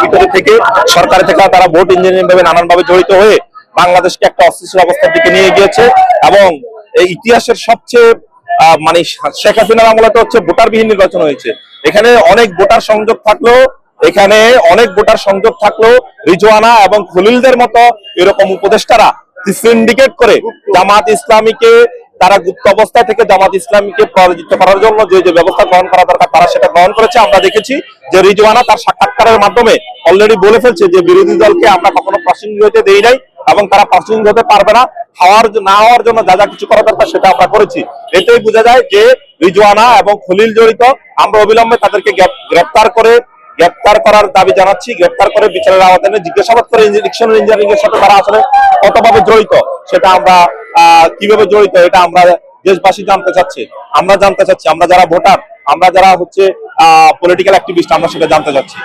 ভিতরে থেকে সরকারের থেকে তারা ভোট ইঞ্জিনিয়ারিং ভাবে নানানভাবে জড়িত হয়ে বাংলাদেশকে একটা অস্থিতিশীল অবস্থার দিকে নিয়ে গিয়েছে। এবং এই ইতিহাসের সবচেয়ে মানে শেখ হাসিনার আমলে তো হচ্ছে ভোটারবিহীন নির্বাচন হয়েছে। এখানে অনেক ভোটার সংযোগ থাকলেও রিজওয়ানা এবং খলিলদের মতো এরকম উপদেষ্টারা সিন্ডিকেট করে জামাত ইসলামীকে, তারা গুপ্ত অবস্থা থেকে জামাত ইসলামীকে পরাজিত করার জন্য যে যে ব্যবস্থা গ্রহণ করা দরকার তারা সেটা গ্রহণ করেছে। আমরা দেখেছি যে রিজওয়ানা তার সাক্ষাৎকারের মাধ্যমে অলরেডি বলে ফেলছে যে বিরোধী দলকে আমরা কখনো প্রাসঙ্গিক হতে দেই নাই এবং তারা প্রাসঙ্গিক হতে পারবে না। না হওয়ার জন্য যা যা কিছু করা দরকার সেটা আমরা করেছি। এতেই বোঝা যায় যে রিজওয়ানা এবং খলিল জড়িত। আমরা অবিলম্বে তাদেরকে গ্রেপ্তার করার দাবি জানাচ্ছি। গ্রেপ্তার করে বিচারের আওতায় জিজ্ঞাসাবাদ করে ডিকশনারি ইঞ্জিনিয়ারিং এর সাথে তারা আসলে কতভাবে জড়িত সেটা আমরা কিভাবে জড়িত এটা আমরা দেশবাসী জানতে চাচ্ছি। আমরা যারা ভোটার, আমরা যারা হচ্ছে পলিটিক্যাল অ্যাক্টিভিস্ট, আমরা সেটা জানতে চাচ্ছি।